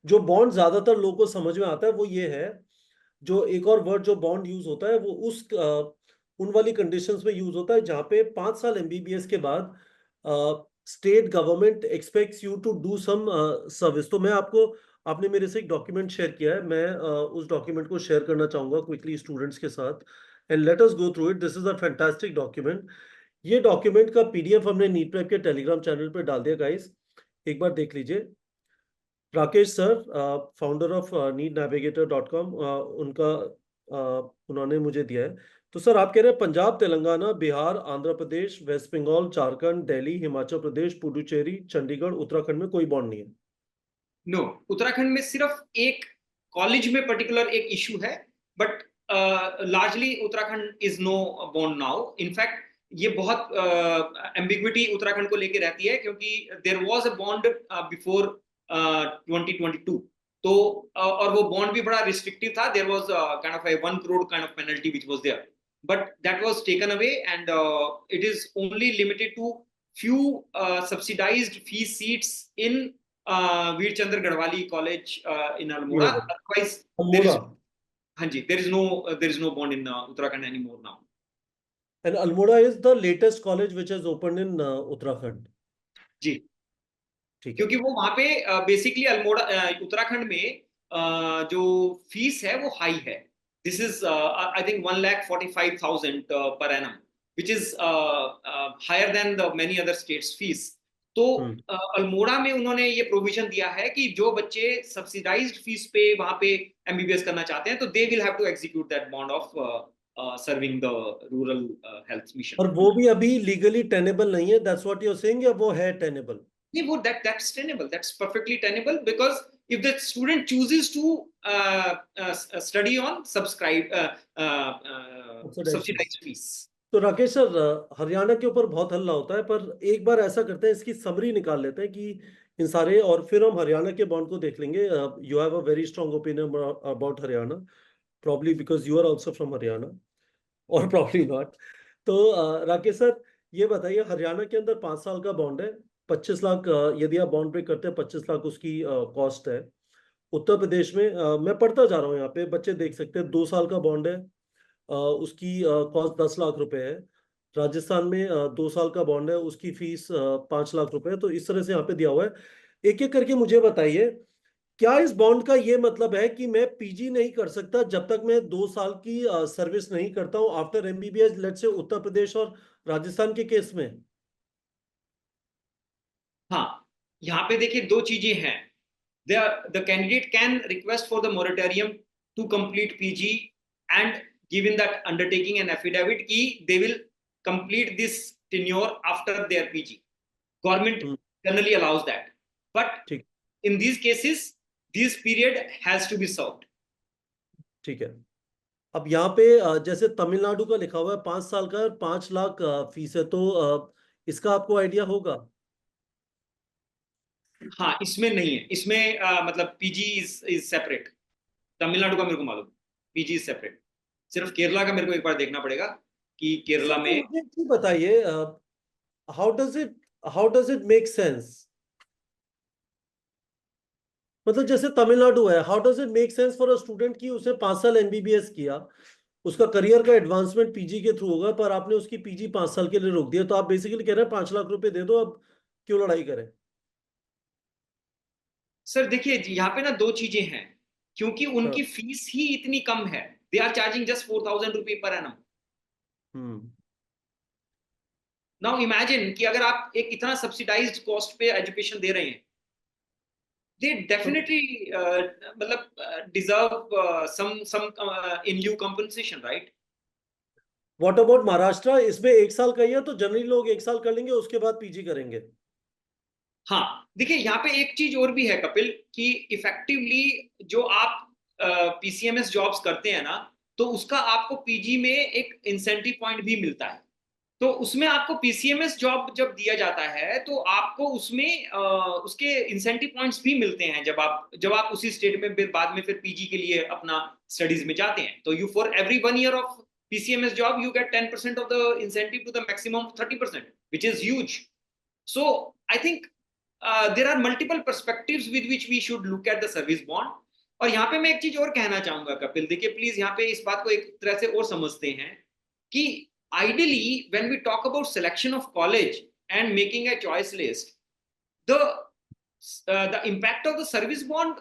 जो बॉन्ड ज्यादातर लोगों को समझ में आता है वो ये है, जो एक और वर्ड जो बॉन्ड यूज होता है वो उन वाली कंडीशंस में यूज होता है जहां पे 5 साल एमबीबीएस के बाद state government expects you to do some service. तो मैं आपको, आपने मेरे से एक डॉक्यूमेंट शेयर किया है, मैं उस डॉक्यूमेंट को शेयर करना चाहूंगा क्विकली स्टूडेंट्स के साथ, and let us go through it. This is a fantastic document. ये डॉक्यूमेंट का पीडीएफ हमने नीट प्रेप के टेलीग्राम चैनल पे डाल दिया गाइस, एक बार देख लीजिए। Rakesh sir, founder of neednavigator.com, उनका उन्होंने मुझे दिया है। तो सर आप कह रहे हैं पंजाब, तेलंगाना, बिहार, आंध्र प्रदेश, वेस्ट बंगाल, झारखंड, दिल्ली, हिमाचल प्रदेश, पुडुचेरी, चंडीगढ़, उत्तराखंड में कोई बॉन्ड नहीं है। नो, उत्तराखंड में सिर्फ एक कॉलेज में पर्टिकुलर एक इशू है, but largely Uttarakhand is no bond now. In fact ये बहुत एम्बिग्विटी उत्तराखंड को लेके रहती है, क्योंकि there was a bond before 2022। तो और वो बॉन्ड भी बड़ा रिस्ट्रिक्टिव था। There was kind of a 1 crore kind of penalty which was there, but that was taken away and it is only limited to few subsidized fee seats in Veerchandra Garhwali college in ये अल्मोड़ा। है otherwise there Almora. Is, हाँ जी, there is no bond in Uttarakhand any more now. And Almora is the latest college which is open in Uttarakhand. जी, ठीक है। क्योंकि वो वहां पे बेसिकली अल्मोड़ा उत्तराखंड में जो फीस है वो हाई है। This is I think 1,45,000 per annum, which is higher than the many other states fees. तो हम्म। अल्मोड़ा में उन्होंने ये प्रोविजन दिया है कि जो बच्चे सब्सिडाइज्ड फीस पे वहां पे एमबीबीएस करना चाहते हैं, तो they will have to execute that bond of serving the rural health mission. और वो भी अभी लीगली टेनेबल नहीं है, that's what you are saying, या वो है टेनेबल? नहीं, वो that's tenable, that's perfectly tenable, because if the student chooses to study on subsidize fees. subsidized fees. तो राकेश सर, हरियाणा के ऊपर बहुत हल्ला होता है, पर एक बार ऐसा करते हैं, इसकी समरी निकाल लेते हैं कि इन सारे, और फिर हम हरियाणा के बॉन्ड को देख लेंगे। You have a very strong opinion about Haryana, probably because you are also from Haryana, और प्रॉब्ली नॉट। तो राकेश सर, ये बताइए, हरियाणा के अंदर 5 साल का बॉन्ड है, 25 लाख, यदि आप बॉन्ड पे करते हैं 25 लाख उसकी कॉस्ट है। उत्तर प्रदेश में मैं पढ़ता जा रहा हूँ, यहाँ पे बच्चे देख सकते हैं, 2 साल का बॉन्ड है, उसकी कॉस्ट 10 लाख रुपए है। राजस्थान में 2 साल का बॉन्ड है, उसकी फीस 5 लाख रुपए है। तो इस तरह से यहाँ पे दिया हुआ है। एक एक करके मुझे बताइए, क्या इस बॉन्ड का ये मतलब है कि मैं पीजी नहीं कर सकता जब तक मैं 2 साल की सर्विस नहीं करता हूँ आफ्टर एमबीबीएस, लेट से उत्तर प्रदेश और राजस्थान के केस में? हाँ, यहाँ पे देखिए दो चीजें हैं। The candidate can request for the moratorium to complete PG and given that undertaking an affidavit कि they will complete this tenure after their PG. Government hmm. generally allows that, but ठीक। in these cases this period has to be served. ठीक है। अब यहाँ पे जैसे तमिलनाडु का लिखा हुआ है 5 साल का, 5 लाख फीस है, तो इसका आपको आइडिया होगा? हाँ, इसमें नहीं है। इसमें मतलब पीजी इज सेपरेट। तमिलनाडु का मेरे को मालूम, पीजी इज सेपरेट। सिर्फ केरला का मेरे को एक बार देखना पड़ेगा कि केरला सर तो में। मुझे एक चीज बताइए, how does it how does it make sense? मतलब जैसे तमिलनाडु है, how does it make sense for a student कि उसने 5 साल एमबीबीएस किया, उसका करियर का एडवांसमेंट पीजी के थ्रू होगा, पर आपने उसकी पीजी 5 साल के लिए रोक दिया। तो आप बेसिकली कह रहे हैं 5 लाख रुपए दे दो, अब क्यों लड़ाई करें? सर देखिए यहाँ पे ना दो चीजें हैं, क्योंकि हाँ। उनकी फीस ही इतनी कम है। दे आर चार्जिंग जस्ट 4,000 रुपये पर एनम। हम्म। नाउ इमेजिन कि अगर आप एक इतना सब्सिडाइज्ड कॉस्ट पे एजुकेशन दे रहे हैं, दे तो डेफिनेटली मतलब deserve some in lieu compensation, right? What about Maharashtra? इसमें 1 साल का ही है, तो जनरली लोग 1 साल कर लेंगे, उसके बाद पीजी करेंगे। हाँ, देखिए यहाँ पे एक चीज और भी है कपिल, कि इफेक्टिवली जो आप पीसीएमएस जॉब्स करते हैं ना, तो उसका आपको पीजी में एक इंसेंटिव पॉइंट भी मिलता है। तो उसमें आपको पीसीएमएस जॉब जब दिया जाता है, तो आपको उसमें उसके इंसेंटिव पॉइंट्स भी मिलते हैं जब आप उसी स्टेट में फिर बाद में फिर पीजी के लिए अपना स्टडीज में जाते हैं। तो you for every 1 year of PCMS job you get 10% of the incentive to the maximum 30%, which is huge. So I think there are multiple perspectives with which we should look at the service bond. और यहाँ पे मैं एक चीज और कहना चाहूंगा कपिल, देखिए प्लीज यहाँ पे इस बात को एक तरह से और समझते हैं कि ideally when we talk about selection of college and making a choice list, the impact of the service bond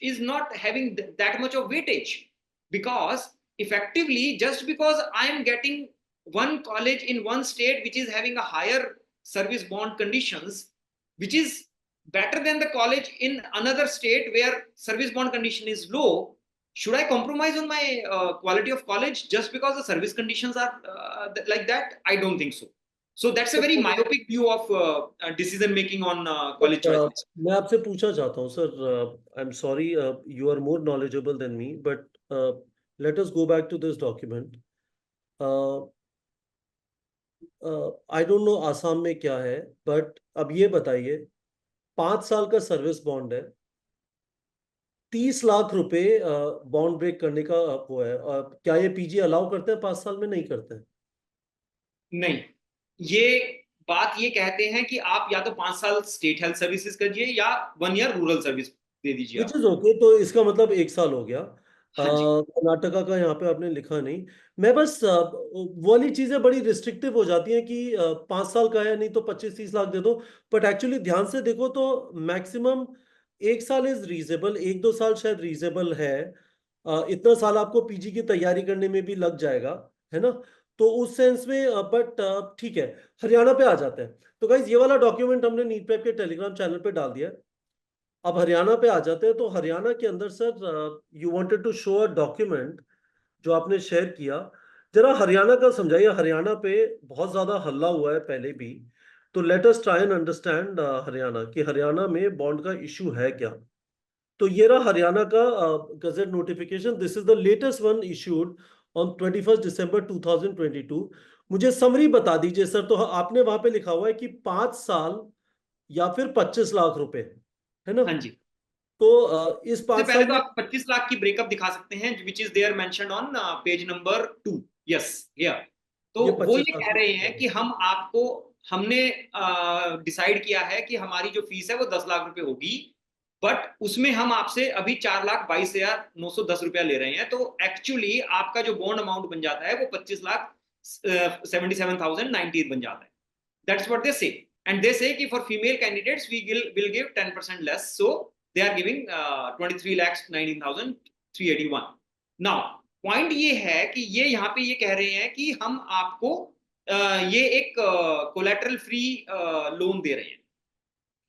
is not having that much of weightage, because effectively just because I am getting one college in one state which is having a higher service bond conditions, which is better than the college in another state where service bond condition is low, should I compromise on my quality of college just because the service conditions are like that? I don't think so. So that's a very myopic view of decision making on college choices. मैं आपसे पूछना चाहता हूँ sir, I am sorry, you are more knowledgeable than me, but let us go back to this document. I don't know Assam में क्या है, but अब ये बताइए, 5 साल का सर्विस बॉन्ड है, 30 लाख रुपए बॉन्ड ब्रेक करने का वो है. क्या ये पीजी अलाउ करते हैं 5 साल में? नहीं करते हैं. नहीं, ये बात ये कहते हैं कि आप या तो 5 साल स्टेट हेल्थ सर्विसेज करिए या 1 ईयर रूरल सर्विस दे दीजिए. विच इज ओके, तो इसका मतलब 1 साल हो गया. हाँ जी. कर्नाटका का यहाँ पे आपने लिखा नहीं. मैं बस वो वाली चीजें बड़ी रिस्ट्रिक्टिव हो जाती हैं कि 5 साल का है, नहीं तो 25-30 लाख दे दो. बट एक्चुअली ध्यान से देखो तो मैक्सिमम 1 साल इज रीजनेबल, 1-2 साल शायद रीजनेबल है. इतना साल आपको पीजी की तैयारी करने में भी लग जाएगा, है ना? तो उस सेंस में, बट ठीक है, हरियाणा पे आ जाते हैं. तो गाइज ये वाला डॉक्यूमेंट हमने नीट प्रेप के टेलीग्राम चैनल पे डाल दिया है. अब हरियाणा पे आ जाते हैं. तो हरियाणा के अंदर sir, you wanted to show a document जो आपने शेयर किया. जरा हरियाणा का समझाइए. हरियाणा पे बहुत ज्यादा हल्ला हुआ है पहले भी, तो let us try and understand Haryana, कि हरियाणा में बॉन्ड का इशू है क्या. तो ये रहा हरियाणा का gazette notification. This is the latest one issued on 21 दिसंबर 2022. मुझे समरी बता दीजिए सर. तो आपने वहां पे लिखा हुआ है कि 5 साल या फिर 25 लाख रुपए, है ना? हाँ जी. तो इस सबसे 5 पहले साल तो में आप 25 लाख की ब्रेकअप दिखा सकते हैं, which is there mentioned on page number 2. Yes, here. तो ये वो 25 ये लाख कह रहे हैं रुपए. कि हमने डिसाइड किया है कि हमारी जो फीस है वो 10 लाख रुपए होगी, बट उसमें हम आपसे अभी 4,22,910 रुपया ले रहे हैं. तो एक्चुअली आपका जो बॉन्ड अमाउंट बन जाता है वो 25,77,098 बन जाता है. That's what they say. And they say कि for female candidates we will give 10% less. So they are giving 23,19,381. Now point ये है कि ये यहाँ पे ये कह रहे हैं कि हम आपको ये एक कोलेटरल फ्री लोन दे रहे हैं,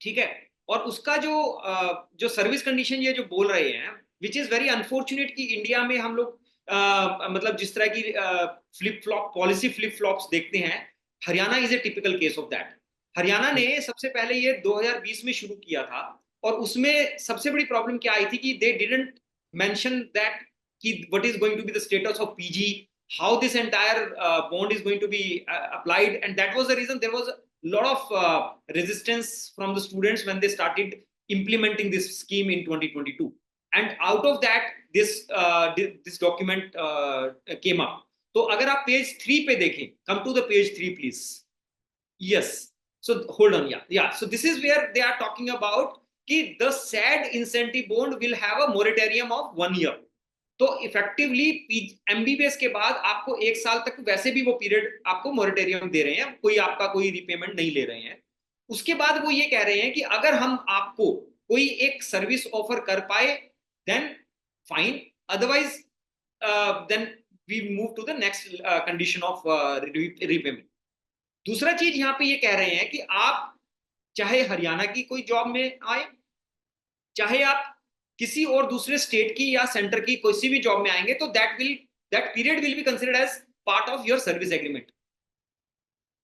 ठीक है. और उसका जो सर्विस कंडीशन ये जो बोल रहे हैं, विच इज वेरी अनफॉर्चुनेट कि इंडिया में हम लोग मतलब जिस तरह की flip flop policy flip flops देखते हैं, Haryana is a typical case of that. Haryana ने सबसे पहले ये 2020 में शुरू किया था, और उसमें सबसे बड़ी प्रॉब्लम क्या आई थी कि दे डिडंट मेंशन दैट कि what is going to be the status of PG, how this entire bond is going to be applied, and that was the reason there was lot of resistance from the students when they started implementing this scheme in 2022. And out of that this document came up. तो अगर आप page 3 पे देखें, come to the page 3 please. Yes, so hold on. Yeah, so this is where they are talking about कि the said incentive bond will have a moratorium of 1 year. तो effectively MBBS के बाद आपको 1 साल तक वैसे भी वो पीरियड आपको मोरेटोरियम दे रहे हैं, कोई रिपेमेंट नहीं ले रहे हैं. उसके बाद वो ये कह रहे हैं कि अगर हम आपको कोई एक सर्विस ऑफर कर पाए then fine, otherwise then we move to the next condition of repayment. दूसरा चीज यहाँ पे ये कह रहे हैं कि आप चाहे हरियाणा की कोई जॉब में आए, चाहे आप किसी और दूसरे स्टेट की या सेंटर की किसी भी जॉब में आएंगे, तो that period will be considered as part of your service agreement.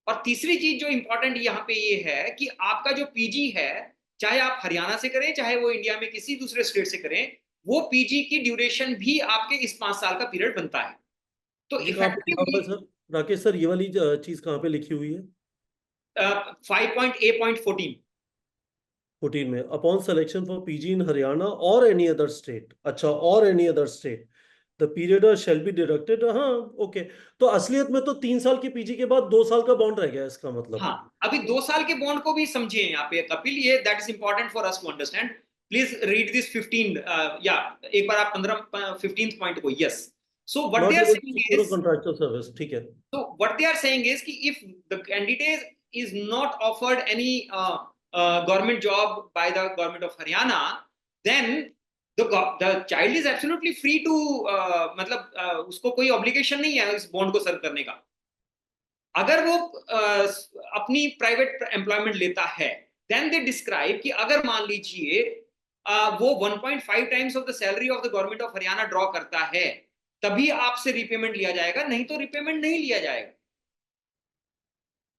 और तीसरी चीज जो इंपॉर्टेंट यहाँ पे ये है कि आपका जो पीजी है, चाहे आप हरियाणा से करें चाहे वो इंडिया में किसी दूसरे स्टेट से करें, वो पीजी की ड्यूरेशन भी आपके इस 5 साल का पीरियड बनता है. तो इफेक्टिवली सर राकेश सर, ये वाली चीज कहाँ पे लिखी हुई है? 5.A.14 14 में, अपॉन सिलेक्शन फॉर पीजी इन हरियाणा और एनी अदर स्टेट. अच्छा, और any other state, the period shall be deducted, हाँ ओके। तो असलियत में तो 3 साल की पीजी के बाद 2 साल का बॉन्ड रह गया इसका मतलब। हाँ, अभी 2 साल के बॉन्ड को भी समझिए यहाँ पे कपिल, ये that is important for us to understand. Please read this 15 या एक बार आप 15th पॉइंट को, yes. So what they not are able to saying secure is, contractual service, ठीक है। so what they are saying is कि if the candidate is not offered any government job by the government of Haryana, then the child is absolutely free to मतलब उसको कोई obligation नहीं है इस bond को सर्व करने का। अगर वो अपनी प्राइवेट एम्प्लॉयमेंट लेता है, देन दे डिस्क्राइब कि अगर मान लीजिए वो 1.5 times of the salary of the government of Haryana draw करता है, तभी आपसे रिपेमेंट लिया जाएगा, नहीं तो रिपेमेंट नहीं लिया जाएगा।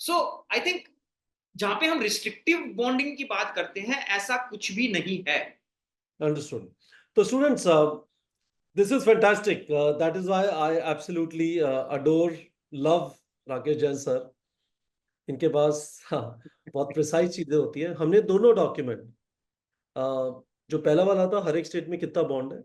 सो आई थिंक जहां पे हम रिस्ट्रिक्टिव बॉन्डिंग की बात करते हैं, ऐसा कुछ भी नहीं है। अंडरस्टूड। तो students, this is fantastic. That is why I absolutely adore, love Rakesh Jain sir. इनके पास हाँ, बहुत प्रिसाइज चीजें होती हैं। हमने दोनों डॉक्यूमेंट, जो पहला वाला था हर एक स्टेट में कितना बॉन्ड है,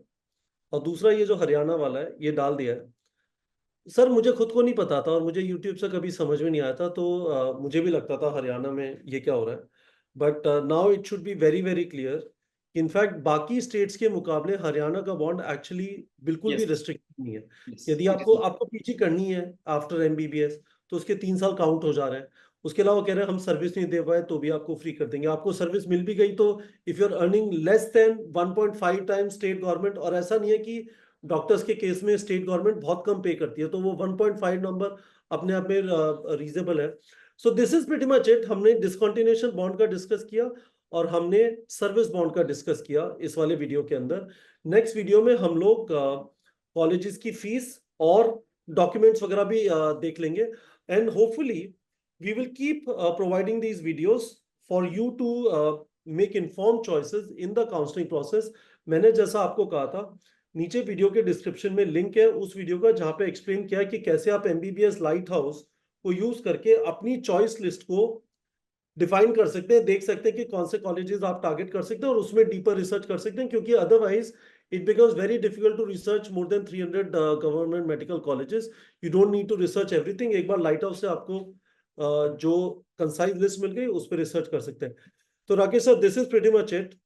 और दूसरा ये जो हरियाणा वाला है, ये डाल दिया है। सर मुझे खुद को नहीं पता था और मुझे यूट्यूब से कभी समझ में नहीं आया था, तो मुझे भी लगता था हरियाणा में ये क्या हो रहा है। But now it should be very very clear. In fact बाकी स्टेट्स के मुकाबले हरियाणा का बॉन्ड एक्चुअली बिल्कुल भी यस, रिस्ट्रिक्टेड नहीं है। यस, यदि इट इज आपको नॉट। आपको पीजी करनी है आफ्टर एमबीबीएस, तो उसके 3 साल काउंट हो जा रहे हैं। उसके अलावा कह रहे हैं हम सर्विस नहीं दे पाए तो भी आपको फ्री कर देंगे। आपको सर्विस मिल भी गई तो if you are earning less than 1.5 times state government, और ऐसा नहीं है कि डॉक्टर्स के केस में स्टेट गवर्नमेंट बहुत कम पे करती है, तो वो 1.5 नंबर अपने आप में रीजनेबल है। So this is pretty much it. हमने डिसकंटिन्यूएशन बॉन्ड का डिस्कस किया और हमने सर्विस बॉन्ड का डिस्कस किया इस वाले वीडियो के अंदर। नेक्स्ट वीडियो में हम लोग कॉलेजेस की फीस और डॉक्यूमेंट्स वगैरह भी देख लेंगे, and hopefully we will keep providing these videos for you to make inform choices in the counselling process. मैंने जैसा आपको कहा था, नीचे वीडियो के डिस्क्रिप्शन में लिंक है उस वीडियो का, जहां पे एक्सप्लेन किया है कि कैसे आप एमबीबीएस लाइट हाउस को यूज करके अपनी चॉइस लिस्ट को डिफाइन कर सकते हैं, देख सकते हैं कि कौन से कॉलेजेस आप टारगेट कर सकते हैं और उसमें डीपर रिसर्च कर सकते हैं, क्योंकि otherwise it becomes very difficult to research more than 300 government medical colleges. You don't need to research everything. एक बार लाइट हाउस से आपको जो कंसाइज लिस्ट मिल गई उस पर रिसर्च कर सकते हैं। तो Rakesh sir, this is pretty much it.